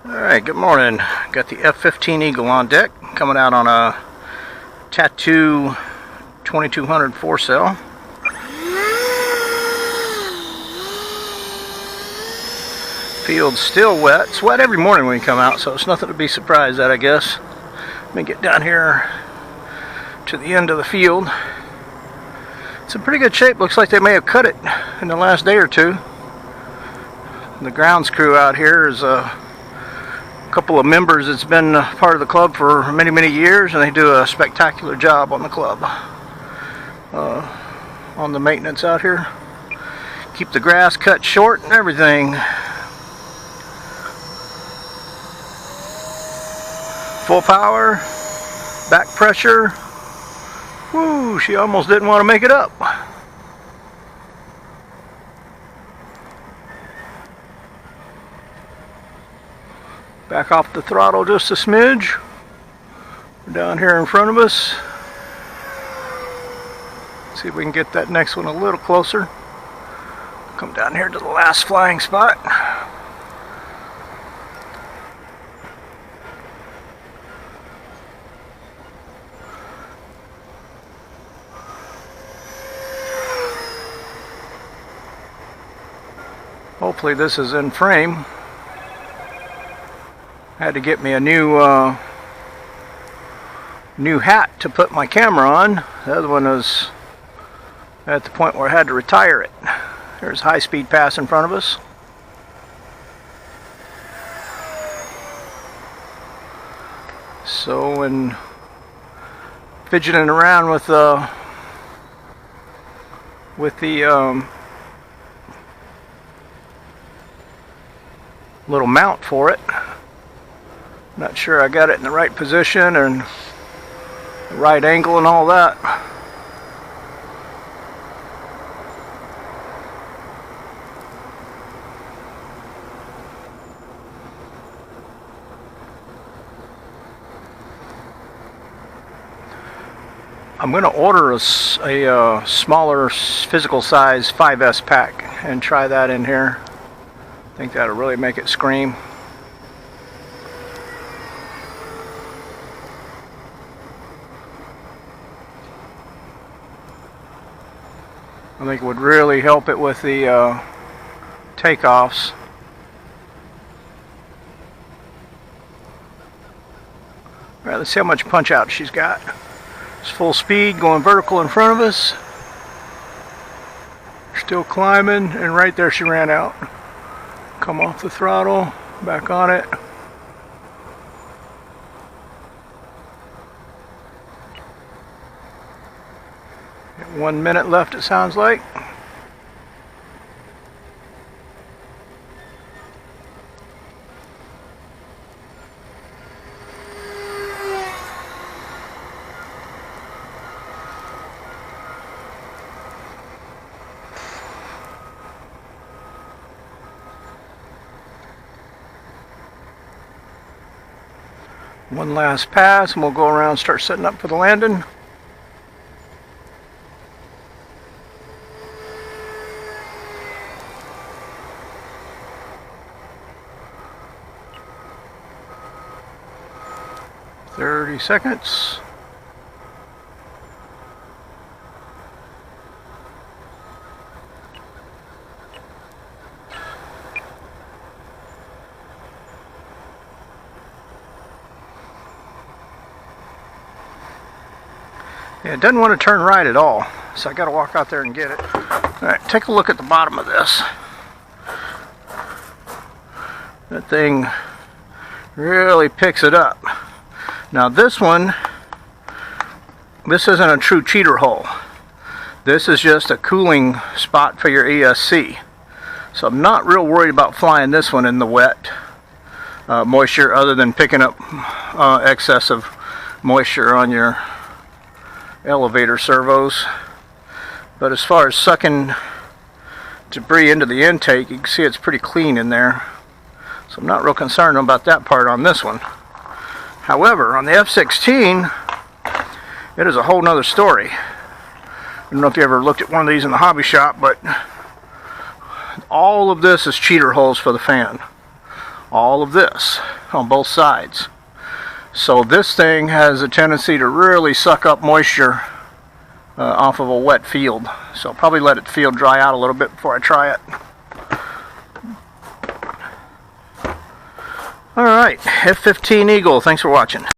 Alright, good morning. Got the F-15 Eagle on deck, coming out on a Tattoo 2200 4-cell. Field's still wet. It's wet every morning when you come out, so it's nothing to be surprised at, I guess. Let me get down here to the end of the field. It's in pretty good shape. Looks like they may have cut it in the last day or two. The grounds crew out here is a couple of members that's been part of the club for many years, and they do a spectacular job on the club, on the maintenance out here. Keep the grass cut short and everything. Full power, back pressure. Woo, she almost didn't want to make it up. Back off the throttle just a smidge. We're down here in front of us. See if we can get that next one a little closer. Come down here to the last flying spot. Hopefully this is in frame. Had to get me a new hat to put my camera on. The other one was at the point where I had to retire it. There's high speed pass in front of us. So when fidgeting around with the little mount for it, not sure I got it in the right position and the right angle and all that. I'm going to order a smaller physical size 5S pack and try that in here. I think that'll really make it scream. I think it would really help it with the takeoffs. Alright, let's see how much punch out she's got. It's full speed, going vertical in front of us. Still climbing, and right there she ran out. Come off the throttle, back on it. Got 1 minute left, it sounds like. One last pass and we'll go around and start setting up for the landing. "30 seconds. Yeah, it doesn't want to turn right at all, so I got to walk out there and get it. Alright, take a look at the bottom of this. That thing really picks it up. Now this one, this isn't a true cheater hole. This is just a cooling spot for your ESC. So I'm not real worried about flying this one in the wet moisture, other than picking up excessive moisture on your elevator servos. But as far as sucking debris into the intake, you can see it's pretty clean in there. So I'm not real concerned about that part on this one. However, on the F-16, it is a whole nother story. I don't know if you ever looked at one of these in the hobby shop, but all of this is cheater holes for the fan. All of this. on both sides. So this thing has a tendency to really suck up moisture off of a wet field. So probably let it field dry out a little bit before I try it. Alright, F-15 Eagle, thanks for watching.